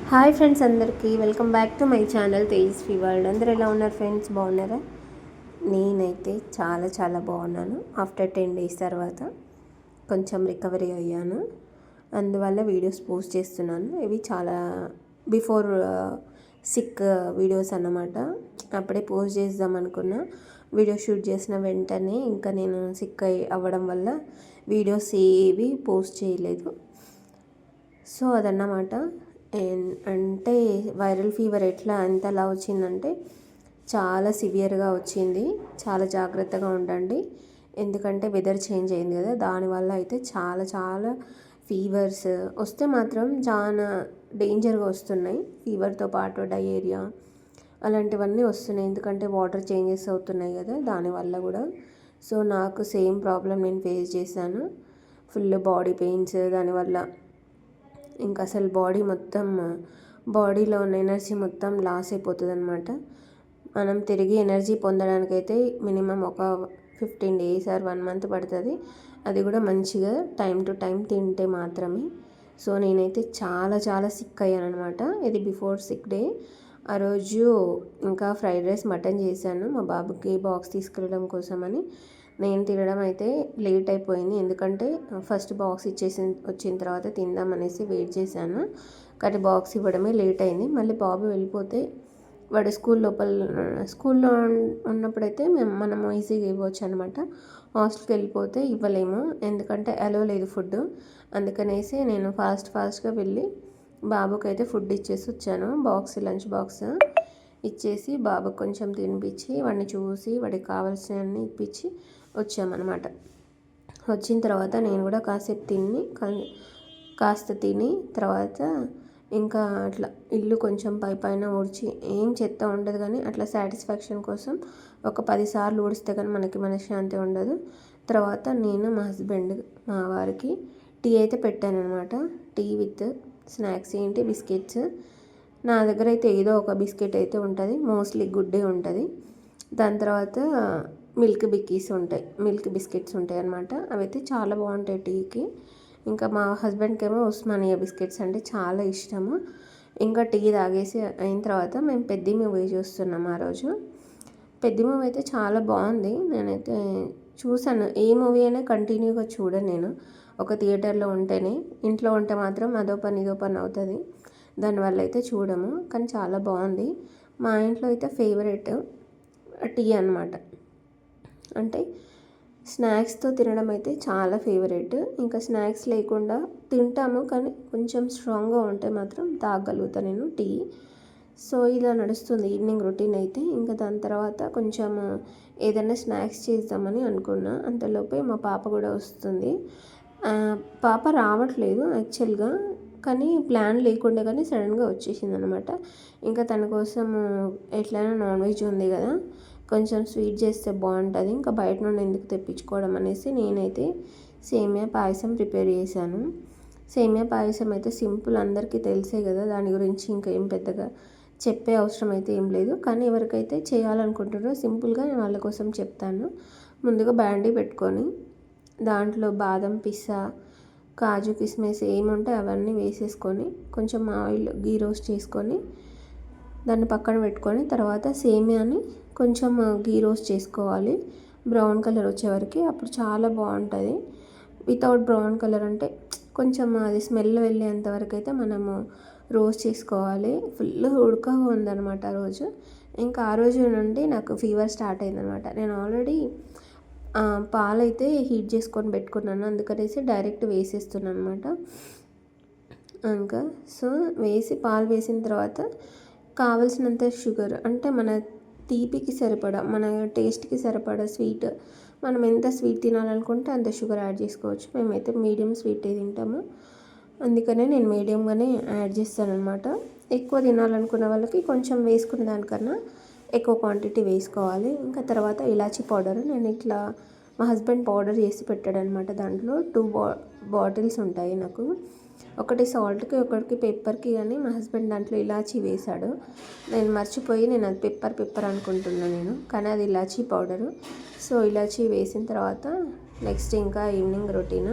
Hi friends, అందరికీ welcome back to my channel Tejaswi world. అందరూ ఎలా ఉన్నారు ఫ్రెండ్స్? బాగున్నారా? నేనైతే చాలా చాలా బాగున్నాను. ఆఫ్టర్ 10 days తర్వాత కొంచెం రికవరీ అయ్యాను. అందువల్ల వీడియోస్ పోస్ట్ చేస్తున్నాను. ఇవి చాలా బిఫోర్ సిక్ వీడియోస్ అన్నమాట. అప్పుడే పోస్ట్ చేద్దాం అనుకున్నా. వీడియో షూట్ చేసిన వెంటనే ఇంకా నేను సిక్ అవ్వడం వల్ల వీడియోస్ ఏవి పోస్ట్ చేయలేదు. సో అదన్నమాట. అంటే వైరల్ ఫీవర్ ఎంతలా వచ్చిందంటే చాలా సివియర్గా వచ్చింది. చాలా జాగ్రత్తగా ఉండండి, ఎందుకంటే వెదర్ చేంజ్ అయింది కదా, దానివల్ల అయితే చాలా చాలా ఫీవర్స్ వస్తే మాత్రం చాలా డేంజర్గా వస్తున్నాయి. ఫీవర్తో పాటు డయేరియా అలాంటివన్నీ వస్తున్నాయి, ఎందుకంటే వాటర్ చేంజెస్ అవుతున్నాయి కదా, దానివల్ల కూడా. సో నాకు సేమ్ ప్రాబ్లం నేను ఫేస్ చేశాను. ఫుల్ బాడీ పెయిన్స్, దానివల్ల ఇంకా అసలు బాడీలో ఉన్న ఎనర్జీ మొత్తం లాస్ అయిపోతుంది అనమాట. మనం తిరిగి ఎనర్జీ పొందడానికైతే మినిమం ఒక 15 days ఆర్ 1 month పడుతుంది. అది కూడా మంచిగా టైం టు టైం తింటే మాత్రమే. సో నేనైతే చాలా చాలా సిక్ అయ్యాను అనమాట. ఇది బిఫోర్ సిక్ డే. ఆ రోజు ఇంకా ఫ్రైడ్ రైస్ మటన్ చేశాను మా బాబుకి బాక్స్ తీసుకెళ్ళడం కోసమని. నేను తినడం అయితే లేట్ అయిపోయింది, ఎందుకంటే ఫస్ట్ బాక్స్ వచ్చిన తర్వాత తిందామనేసి వెయిట్ చేశాను. కానీ బాక్స్ ఇవ్వడమే లేట్ అయింది. మళ్ళీ బాబు వెళ్ళిపోతే వాడు స్కూల్లో ఉన్నప్పుడైతే మనము ఈజీగా ఇవ్వచ్చు అనమాట. హాస్టల్కి వెళ్ళిపోతే ఇవ్వలేము, ఎందుకంటే అలో లేదు ఫుడ్. అందుకనేసి నేను ఫాస్ట్గా వెళ్ళి బాబుకి అయితే ఫుడ్ ఇచ్చేసి వచ్చాను. లంచ్ బాక్స్ ఇచ్చేసి బాబుకి కొంచెం తినిపించి వాడిని చూసి వాడికి కావాల్సినవన్నీ ఇప్పించి వచ్చామన్నమాట. వచ్చిన తర్వాత నేను కూడా కాస్త తిని తర్వాత ఇంకా అట్లా ఇల్లు కొంచెం పైన ఊడ్చి, ఏం చెత్త ఉండదు కానీ అట్లా సాటిస్ఫాక్షన్ కోసం ఒక 10 సార్లు ఊడిస్తే కానీ మనకి మనశ్శాంతి ఉండదు. తర్వాత నేను మా వారికి టీ అయితే పెట్టాను అనమాట. టీ విత్ స్నాక్స్ ఏంటి బిస్కెట్స్. నా దగ్గర అయితే ఏదో ఒక బిస్కెట్ అయితే ఉంటుంది, మోస్ట్లీ గుడ్డే ఉంటుంది. దాని తర్వాత మిల్క్ బిస్కెట్స్ ఉంటాయి అన్నమాట. అవి అయితే చాలా బాగుంటాయి టీకి. ఇంకా మా హస్బెండ్కి ఏమో ఉస్మానియా బిస్కెట్స్ అంటే చాలా ఇష్టము. ఇంకా టీ తాగేసి అయిన తర్వాత మేము పెద్ద మూవీ చూస్తున్నాం. ఆ రోజు పెద్ద మూవీ అయితే చాలా బాగుంది. నేనైతే చూసాను. ఏ మూవీ అయినా కంటిన్యూగా చూడను నేను, ఒక థియేటర్లో ఉంటేనే. ఇంట్లో ఉంటే మాత్రం అదో పని ఇదో పని అవుతుంది, దానివల్ల అయితే చూడము. కానీ చాలా బాగుంది. మా ఇంట్లో అయితే ఫేవరెట్ టీ అన్నమాట. అంటే స్నాక్స్తో తినడం అయితే చాలా ఫేవరెట్. ఇంకా స్నాక్స్ లేకుండా తింటాము, కానీ కొంచెం స్ట్రాంగ్గా ఉంటే మాత్రం తాగలుగుతాను నేను టీ. సో ఇలా నడుస్తుంది ఈవినింగ్ రొటీన్ అయితే. ఇంకా దాని తర్వాత కొంచెం ఏదైనా స్నాక్స్ చేద్దామని అనుకున్నా. అంతలోపే మా పాప కూడా వస్తుంది. పాప రావట్లేదు యాక్చువల్గా, కానీ ప్లాన్ లేకుండా కానీ సడన్గా వచ్చేసింది అనమాట. ఇంకా తన కోసం ఎట్లయినా నాన్ వెజ్ ఉంది కదా, కొంచెం స్వీట్ చేస్తే బాగుంటుంది, ఇంకా బయట నుండి ఎందుకు తెప్పించుకోవడం అనేసి నేనైతే సేమియా పాయసం ప్రిపేర్ చేశాను. సేమియా పాయసం అయితే సింపుల్, అందరికీ తెలిసే కదా, దాని గురించి ఇంకా ఏం పెద్దగా చెప్పే అవసరం అయితే ఏం లేదు. కానీ ఎవరికైతే చేయాలనుకుంటారో సింపుల్గా నేను వాళ్ళ కోసం చెప్తాను. ముందుగా బ్యాండీ పెట్టుకొని దాంట్లో బాదం పిస్తా, కాజు కిస్మిస్ ఏముంటే అవన్నీ వేసేసుకొని కొంచెం గీ రోస్ట్ చేసుకొని దాన్ని పక్కన పెట్టుకొని, తర్వాత సేమియాని కొంచెం గీ రోస్ట్ చేసుకోవాలి బ్రౌన్ కలర్ వచ్చేవరకు. అప్పుడు చాలా బాగుంటుంది. వితౌట్ బ్రౌన్ కలర్ అంటే కొంచెం అది స్మెల్ వెళ్ళేంత వరకు అయితే మనము రోస్ట్ చేసుకోవాలి. ఫుల్ ఉడకగా ఉందన్నమాట ఆ రోజు. ఇంకా ఆ రోజు నుండి నాకు ఫీవర్ స్టార్ట్ అయిందనమాట. నేను ఆల్రెడీ పాలైతే హీట్ చేసుకొని పెట్టుకున్నాను, అందుకనేసి డైరెక్ట్ వేసేస్తున్నాను అనమాట. ఇంకా సో పాలు వేసిన తర్వాత కావలసినంత షుగర్, అంటే మన తీపికి సరిపడా, మన టేస్ట్కి సరిపడా స్వీట్, మనం ఎంత స్వీట్ తినాలనుకుంటే అంత షుగర్ యాడ్ చేసుకోవచ్చు. మేమైతే మీడియం స్వీట్ తింటాము, అందుకనే నేను మీడియంగానే యాడ్ చేస్తాను అనమాట. ఎక్కువ తినాలనుకున్న వాళ్ళకి కొంచెం వేసుకున్న దానికన్నా ఎక్కువ క్వాంటిటీ వేసుకోవాలి. ఇంకా తర్వాత ఇలాచీ పౌడర్, నేను ఇట్లా మా హస్బెండ్ పౌడర్ చేసి పెట్టాడనమాట. దాంట్లో 2 బాటిల్స్ ఉంటాయి నాకు, ఒకటి సాల్ట్కి ఒకటికి పెప్పర్కి. కానీ మా హస్బెండ్ దాంట్లో ఇలాచీ వేశాడు. నేను మర్చిపోయి నేను అది పెప్పర్ అనుకుంటున్నాను నేను, కానీ అది ఇలాచీ పౌడరు. సో ఇలాచీ వేసిన తర్వాత నెక్స్ట్ ఇంకా ఈవినింగ్ రొటీన్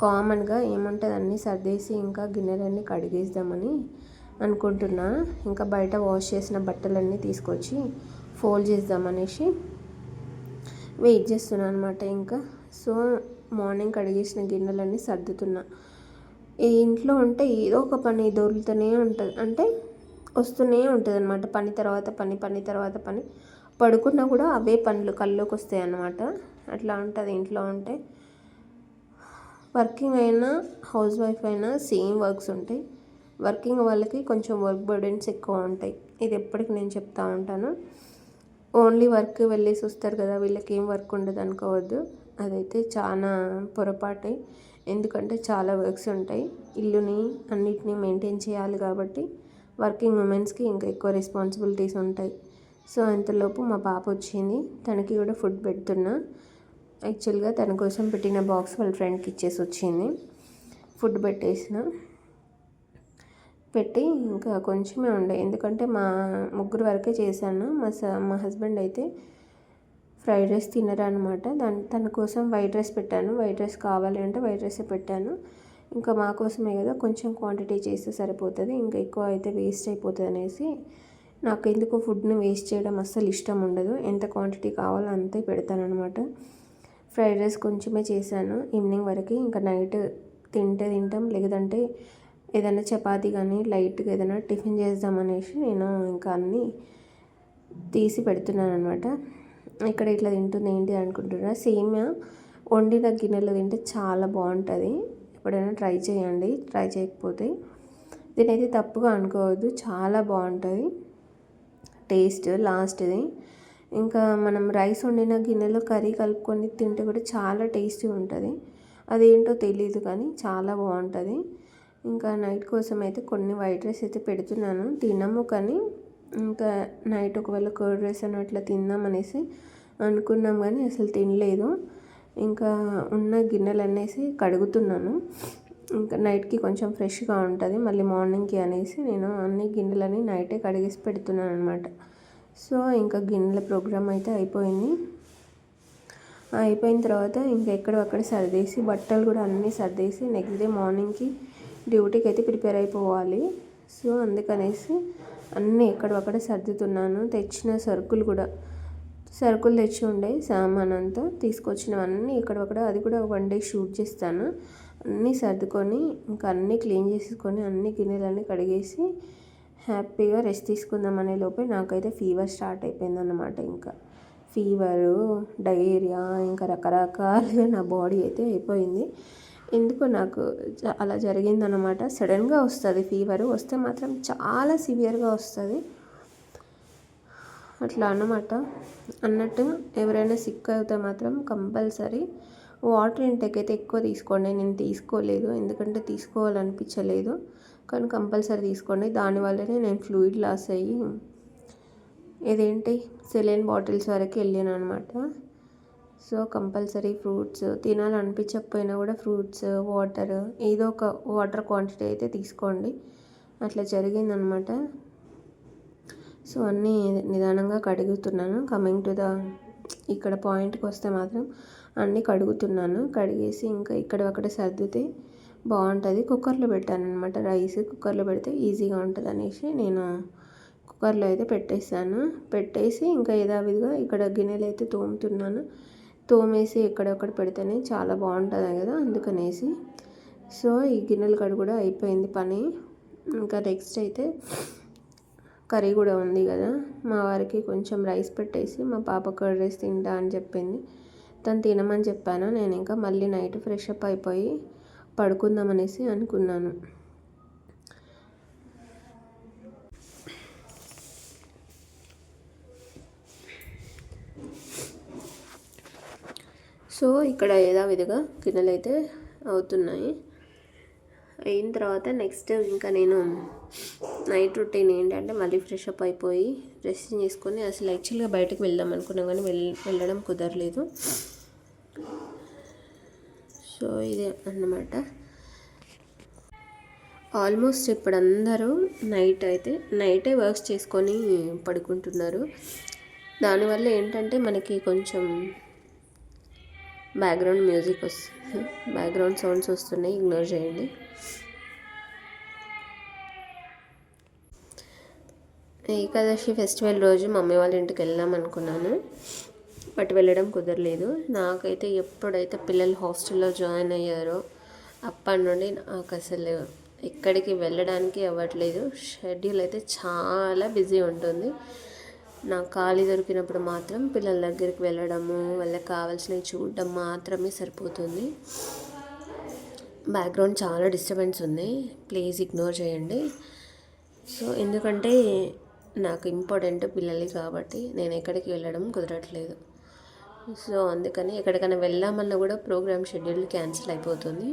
కామన్గా ఏముంటుంది అన్నీ సర్దేసి ఇంకా గిన్నెలన్నీ కడిగేద్దామని అనుకుంటున్నా. ఇంకా బయట వాష్ చేసిన బట్టలన్నీ తీసుకొచ్చి ఫోల్డ్ చేద్దామనేసి వెయిట్ చేస్తున్నాను అనమాట. ఇంకా సో మార్నింగ్ కడిగేసిన గిన్నెలన్నీ సర్దుతున్నా. ఈ ఇంట్లో ఉంటే ఏదో ఒక పని దొరుకుతూనే ఉంటుంది, అంటే వస్తూనే ఉంటుంది అనమాట. పని తర్వాత పని, పని తర్వాత పని. పడుకున్నా కూడా అవే పనులు కల్లోకి వస్తాయి అన్నమాట. అట్లా ఉంటుంది ఇంట్లో ఉంటే. వర్కింగ్ అయినా హౌస్ వైఫ్ అయినా సేమ్ వర్క్స్ ఉంటాయి. వర్కింగ్ వాళ్ళకి కొంచెం వర్క్ బర్డెన్స్ ఎక్కువ ఉంటాయి. ఇది ఎప్పటికీ నేను చెప్తూ ఉంటాను. ఓన్లీ వర్క్ వెళ్ళేసి వస్తారు కదా, వీళ్ళకి ఏం వర్క్ ఉండదు అనుకోవద్దు. అదైతే చాలా పొరపాటే. ఎందుకంటే చాలా వర్క్స్ ఉంటాయి. ఇల్లుని అన్నిటినీ మెయింటైన్ చేయాలి కాబట్టి వర్కింగ్ ఉమెన్స్కి ఇంకా ఎక్కువ రెస్పాన్సిబిలిటీస్ ఉంటాయి. సో అంతలోపు మా పాప వచ్చింది, తనకి కూడా ఫుడ్ పెడుతున్నా. యాక్చువల్గా తన కోసం పెట్టిన బాక్స్ వాళ్ళ ఫ్రెండ్కి ఇచ్చేసి వచ్చింది. ఫుడ్ పెట్టి ఇంకా కొంచెమే ఉండే, ఎందుకంటే మా ముగ్గురు వరకే చేశాను. మా హస్బెండ్ అయితే ఫ్రైడ్ రైస్ తినరా అనమాట. తన కోసం వైట్ రైస్ పెట్టాను. వైట్ రైస్ కావాలి అంటే వైట్ రైసే పెట్టాను. ఇంకా మా కోసమే కదా, కొంచెం క్వాంటిటీ చేస్తే సరిపోతుంది, ఇంకా ఎక్కువ అయితే వేస్ట్ అయిపోతుంది అనేసి. నాకు ఎందుకు ఫుడ్ని వేస్ట్ చేయడం అస్సలు ఇష్టం ఉండదు. ఎంత క్వాంటిటీ కావాలో అంతే పెడతాను అనమాట. ఫ్రైడ్ రైస్ కొంచెమే చేశాను ఈవినింగ్ వరకు. ఇంకా నైట్ తింటాం, లేదంటే ఏదైనా చపాతీ కానీ లైట్గా ఏదైనా టిఫిన్ చేద్దామనేసి నేను ఇంకా అన్నీ తీసి పెడుతున్నాను అనమాట. ఇక్కడ ఇట్లా తింటుంది ఏంటి అనుకుంటున్నా. సేమియా వండిన గిన్నెలో తింటే చాలా బాగుంటుంది. ఎప్పుడైనా ట్రై చేయండి, ట్రై చేయకపోతే. దీనైతే తప్పుగా అనుకోవద్దు, చాలా బాగుంటుంది టేస్ట్ లాస్ట్ది. ఇంకా మనం రైస్ వండిన గిన్నెలో కర్రీ కలుపుకొని తింటే కూడా చాలా టేస్టీ ఉంటుంది. అదేంటో తెలీదు కానీ చాలా బాగుంటుంది. ఇంకా నైట్ కోసం అయితే కొన్ని వైట్ రైస్ అయితే పెడుతున్నాను. తినము కానీ ఇంకా నైట్ ఒకవేళ కర్డ్ రైస్ అని అట్లా తిందాం అనేసి అనుకున్నాం, కానీ అసలు తినలేదు. ఇంకా ఉన్న గిన్నెలు అనేసి కడుగుతున్నాను. ఇంకా నైట్కి కొంచెం ఫ్రెష్గా ఉంటుంది, మళ్ళీ మార్నింగ్కి అనేసి నేను అన్ని గిన్నెలని నైటే కడిగేసి పెడుతున్నాను అనమాట. సో ఇంకా గిన్నెల ప్రోగ్రామ్ అయితే అయిపోయింది. అయిపోయిన తర్వాత ఇంకా ఎక్కడక్కడ సర్దేసి, బట్టలు కూడా అన్నీ సర్దేసి నెక్స్ట్ డే మార్నింగ్కి డ్యూటీకి అయితే ప్రిపేర్ అయిపోవాలి. సో అందుకనేసి అన్నీ ఎక్కడక్కడ సర్దుతున్నాను. తెచ్చిన సరుకులు తెచ్చి ఉండే సామాన్ అంతా తీసుకొచ్చినవన్నీ ఎక్కడక్కడ, అది కూడా వన్ డే షూట్ చేస్తాను. అన్నీ సర్దుకొని ఇంకా అన్నీ క్లీన్ చేసుకొని అన్ని గిన్నెలన్నీ కడిగేసి హ్యాపీగా రెస్ట్ తీసుకుందాం అనే లోపే నాకైతే ఫీవర్ స్టార్ట్ అయిపోయిందన్నమాట. ఇంకా ఫీవరు, డయేరియా, ఇంకా రకరకాలుగా నా బాడీ అయితే అయిపోయింది. ఎందుకో నాకు అలా జరిగిందనమాట. సడన్గా వస్తుంది ఫీవరు, వస్తే మాత్రం చాలా సివియర్గా వస్తుంది. అట్లా అన్నమాట. అన్నట్టు ఎవరైనా సిక్ అయితే మాత్రం కంపల్సరీ వాటర్ ఇంటేక్ అయితే ఎక్కువ తీసుకోండి. నేను తీసుకోలేదు, ఎందుకంటే తీసుకోవాలనిపించలేదు, కానీ కంపల్సరీ తీసుకోండి. దానివల్లనే నేను ఫ్లూయిడ్ లాస్ అయ్యి సెలైన్ బాటిల్స్ వరకు వెళ్ళాను అనమాట. సో కంపల్సరీ ఫ్రూట్స్ తినాలనిపించకపోయినా కూడా ఫ్రూట్స్, వాటర్, ఏదో ఒక వాటర్ క్వాంటిటీ అయితే తీసుకోండి. అట్లా జరిగిందనమాట. సో అన్నీ నిదానంగా కడుగుతున్నాను. కమింగ్ టు ఇక్కడ పాయింట్కి వస్తే మాత్రం అన్నీ కడుగుతున్నాను. కడిగేసి ఇంకా ఇక్కడక్కడ సర్దితే బాగుంటుంది. కుక్కర్లో పెట్టాను అనమాట. రైస్ కుక్కర్లో పెడితే ఈజీగా ఉంటుంది అనేసి నేను కుక్కర్లో అయితే పెట్టేసి ఇంకా యథావిధిగా ఇక్కడ గిన్నెలు అయితే తోమేసి ఎక్కడొక్కడ పెడితేనే చాలా బాగుంటుంది కదా, అందుకనేసి. సో ఈ గిన్నెల కడుగు కూడా అయిపోయింది పని. ఇంకా నెక్స్ట్ అయితే కర్రీ కూడా ఉంది కదా, మా వారికి కొంచెం రైస్ పెట్టేసి మా పాప కర్డ్ రైస్ తింటా అని చెప్పింది. తను తినమని చెప్పాను. నేను ఇంకా మళ్ళీ నైట్ ఫ్రెష్ అప్ అయిపోయి పడుకుందామనేసి అనుకున్నాను. సో ఇక్కడ యథావిధిగా గిన్నెలు అయితే అవుతున్నాయి. అయిన తర్వాత నెక్స్ట్ ఇంకా నేను నైట్ రొటీన్ ఏంటంటే మళ్ళీ ఫ్రెష్ అప్ అయిపోయి డ్రెస్సింగ్ చేసుకొని అసలు యాక్చువల్గా బయటకు వెళ్దాం అనుకున్నాం కానీ వెళ్ళడం కుదరలేదు. సో ఇదే అన్నమాట. ఆల్మోస్ట్ ఇప్పుడు అందరూ నైటే వర్క్స్ చేసుకొని పడుకుంటున్నారు. దానివల్ల ఏంటంటే మనకి కొంచెం బ్యాక్గ్రౌండ్ సౌండ్స్ వస్తున్నాయి, ఇగ్నోర్ చేయండి. ఏకాదశి ఫెస్టివల్ రోజు మమ్మీ వాళ్ళ ఇంటికి వెళ్దాం అనుకున్నాను, బట్ వెళ్ళడం కుదరలేదు. నాకైతే ఎప్పుడైతే పిల్లలు హాస్టల్లో జాయిన్ అయ్యారో అప్పటి నుండి నాకు అసలు ఎక్కడికి వెళ్ళడానికి అవ్వట్లేదు. షెడ్యూల్ అయితే చాలా బిజీ ఉంటుంది. నాకు ఖాళీ దొరికినప్పుడు మాత్రం పిల్లల దగ్గరికి వెళ్ళడము, వాళ్ళకి కావాల్సినవి చూడడం మాత్రమే సరిపోతుంది. బ్యాక్గ్రౌండ్ చాలా డిస్టర్బెన్స్ ఉంది, ప్లీజ్ ఇగ్నోర్ చేయండి. సో ఎందుకంటే నాకు ఇంపార్టెంట్ పిల్లలు కాబట్టి నేను ఎక్కడికి వెళ్ళడం కుదరట్లేదు. సో అందుకని ఎక్కడికైనా వెళ్దామన్నా కూడా ప్రోగ్రామ్ షెడ్యూల్ క్యాన్సిల్ అయిపోతుంది.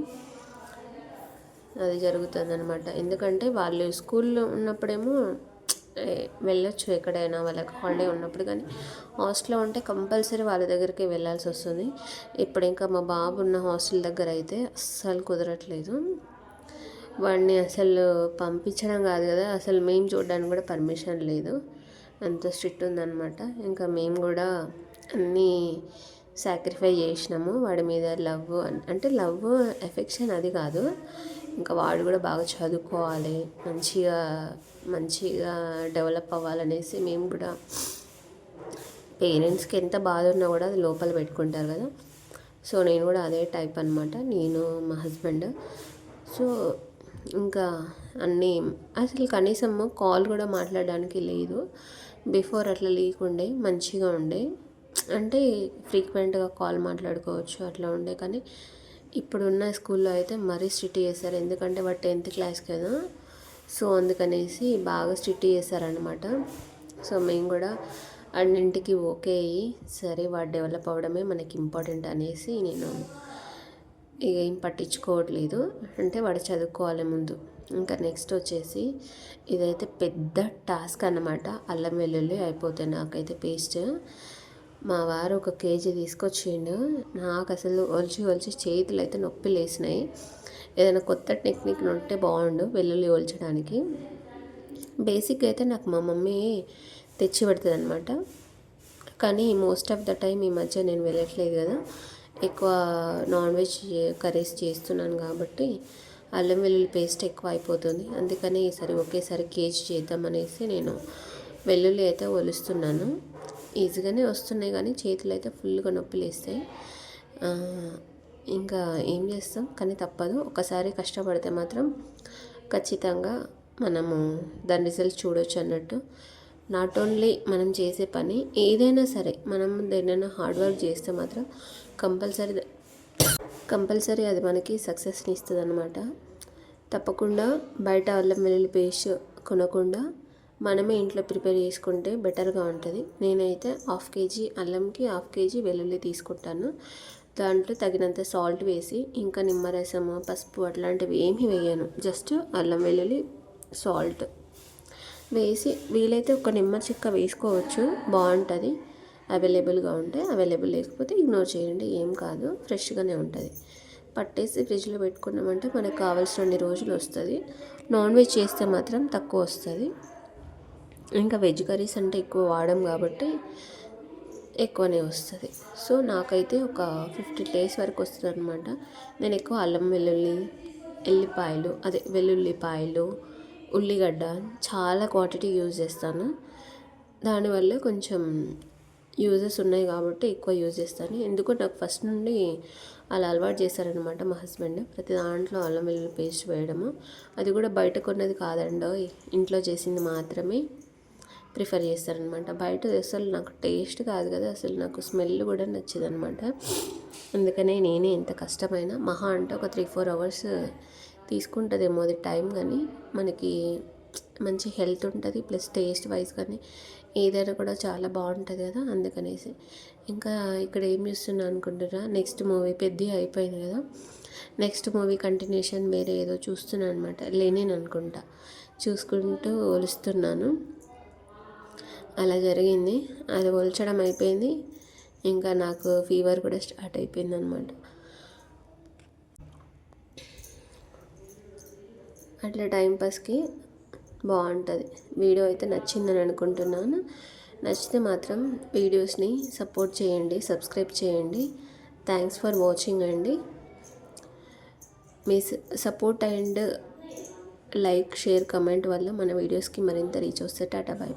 అది జరుగుతుంది అనమాట. ఎందుకంటే వాళ్ళు స్కూల్లో ఉన్నప్పుడేమో వెళ్ళొచ్చు ఎక్కడైనా వాళ్ళకి హాలిడే ఉన్నప్పుడు, కానీ హాస్టల్లో ఉంటే కంపల్సరీ వాళ్ళ దగ్గరికి వెళ్ళాల్సి వస్తుంది. ఇప్పుడు ఇంకా మా బాబు ఉన్న హాస్టల్ దగ్గర అయితే అస్సలు కుదరట్లేదు. వాడిని అసలు పంపించడం కాదు కదా, అసలు మేము చూడడానికి కూడా పర్మిషన్ లేదు, అంత స్ట్రిక్ట్ ఉందన్నమాట. ఇంకా మేము కూడా అన్నీ సాక్రిఫై చేసినాము వాడి మీద. లవ్ అంటే లవ్ ఎఫెక్షన్ అది కాదు, ఇంకా వాడు కూడా బాగా చదువుకోవాలి, మంచిగా డెవలప్ అవ్వాలనేసి మేము కూడా, పేరెంట్స్కి ఎంత బాధ ఉన్నా కూడా అది లోపల పెట్టుకుంటారు కదా. సో నేను కూడా అదే టైప్ అనమాట, నేను మా హస్బెండ్. సో ఇంకా అన్నీ అసలు కనీసం కాల్ కూడా మాట్లాడడానికి లేదు. బిఫోర్ అట్లా లేకుండే, మంచిగా ఉండే, అంటే ఫ్రీక్వెంట్గా కాల్ మాట్లాడుకోవచ్చు అట్లా ఉండే. కానీ ఇప్పుడున్న స్కూల్లో అయితే మరీ స్ట్రిక్ట్ చేశారు, ఎందుకంటే వాడు 10th క్లాస్ కదా. సో అందుకనేసి బాగా స్ట్రిక్ట్ చేశారనమాట. సో మేము కూడా అన్నింటికి ఓకే అయ్యి, సరే వాడు డెవలప్ అవ్వడమే మనకి ఇంపార్టెంట్ అనేసి నేను ఇక ఏం పట్టించుకోవట్లేదు. అంటే వాడు చదువుకోవాలి ముందు. ఇంకా నెక్స్ట్ వచ్చేసి ఇదైతే పెద్ద టాస్క్ అన్నమాట. అల్లం వెల్లుల్లి అయిపోతాయి నాకైతే పేస్ట్. మా వారు 1 kg తీసుకొచ్చిండు. నాకు అసలు ఒలిచి చేతులు అయితే నొప్పి లేసినాయి. ఏదైనా కొత్త టెక్నిక్ ఉంటే బాగుండు వెల్లుల్లి ఒలచడానికి. బేసిక్ అయితే నాకు మా మమ్మీ తెచ్చి పెడుతుంది అనమాట, కానీ మోస్ట్ ఆఫ్ ద టైం ఈ మధ్య నేను వెళ్ళట్లేదు కదా, ఎక్కువ నాన్ వెజ్ కర్రీస్ చేస్తున్నాను కాబట్టి అల్లం వెల్లుల్లి పేస్ట్ ఎక్కువ అయిపోతుంది. అందుకని ఈసారి ఒకేసారి కేజీ చేద్దామనేసి నేను వెల్లుల్లి అయితే ఒలుస్తున్నాను. ఈజీగానే వస్తున్నాయి, కానీ చేతులు అయితే ఫుల్గా నొప్పి లేస్తాయి. ఇంకా ఏం చేస్తాం, కానీ తప్పదు. ఒకసారి కష్టపడితే మాత్రం ఖచ్చితంగా మనము దాని రిజల్ట్ చూడొచ్చు అన్నట్టు. నాట్ ఓన్లీ మనం చేసే పని ఏదైనా సరే, మనం దేనైనా హార్డ్ వర్క్ చేస్తే మాత్రం కంపల్సరీ అది మనకి సక్సెస్ని ఇస్తుంది అనమాట. తప్పకుండా బయట అల్లం వెల్లుల్లి పేస్ట్ కొనకుండా మనమే ఇంట్లో ప్రిపేర్ చేసుకుంటే బెటర్గా ఉంటుంది. నేనైతే 1/2 kg అల్లంకి 1/2 kg వెల్లుల్లి తీసుకుంటాను. దాంట్లో తగినంత సాల్ట్ వేసి, ఇంకా నిమ్మరసము, పసుపు అట్లాంటివి ఏమీ వేయను. జస్ట్ అల్లం వెల్లుల్లి సాల్ట్ వేసి, వీలైతే ఒక నిమ్మ చెక్క వేసుకోవచ్చు, బాగుంటుంది. అవైలబుల్గా ఉంటే, అవైలబుల్ లేకపోతే ఇగ్నోర్ చేయండి, ఏం కాదు, ఫ్రెష్గానే ఉంటుంది. పట్టేసి ఫ్రిడ్జ్లో పెట్టుకున్నామంటే మనకు కావాల్సిన రోజులు వస్తుంది. నాన్ వెజ్ చేస్తే మాత్రం తక్కువ వస్తుంది. ఇంకా వెజ్ కర్రీస్ అంటే ఎక్కువ వాడడం కాబట్టి ఎక్కువనే వస్తుంది. సో నాకైతే ఒక 50 days వరకు వస్తుంది అనమాట. నేను ఎక్కువ అల్లం వెల్లుల్లి, వెల్లుల్లిపాయలు, ఉల్లిగడ్డ చాలా క్వాంటిటీ యూజ్ చేస్తాను. దానివల్ల కొంచెం యూజెస్ ఉన్నాయి కాబట్టి ఎక్కువ యూజ్ చేస్తాను. ఎందుకో నాకు ఫస్ట్ నుండి అలా అలవాటు చేశారనమాట మా హస్బెండ్. ప్రతి దాంట్లో అల్లం వెల్లుల్లి పేస్ట్ వేయడము, అది కూడా బయట కొన్నది కాదండో, ఇంట్లో చేసింది మాత్రమే ప్రిఫర్ చేస్తారనమాట. బయట అసలు నాకు టేస్ట్ కాదు కదా, అసలు నాకు స్మెల్ కూడా నచ్చదనమాట. అందుకనే నేనే ఎంత కష్టమైనా, మహా అంటే ఒక 3-4 hours తీసుకుంటుందేమో అది టైం, కానీ మనకి మంచి హెల్త్ ఉంటుంది, ప్లస్ టేస్ట్ వైజ్ కానీ ఏదైనా కూడా చాలా బాగుంటుంది కదా. అందుకనేసి ఇంకా ఇక్కడ ఏం చేస్తున్నాను అనుకుంటారా, నెక్స్ట్ మూవీ పెద్ద అయిపోయింది కదా, నెక్స్ట్ మూవీ కంటిన్యూషన్ వేరే ఏదో చూస్తున్నాను అనమాట. లెనిన్ అనుకుంటా, చూసుకుంటూ ఒలుస్తున్నాను. అలా జరిగింది. అది ఒలచడం అయిపోయింది, ఇంకా నాకు ఫీవర్ కూడా స్టార్ట్ అయిపోయింది అనమాట. అట్లా టైంపాస్కి బాగుంటుంది. వీడియో అయితే నచ్చిందని అనుకుంటున్నాను. నచ్చితే మాత్రం వీడియోస్ని సపోర్ట్ చేయండి, సబ్స్క్రైబ్ చేయండి. థ్యాంక్స్ ఫర్ వాచింగ్ అండి. మీ support and like, share, comment వల్ల మన వీడియోస్కి మరింత రీచ్ వస్తే. Tata, bye by.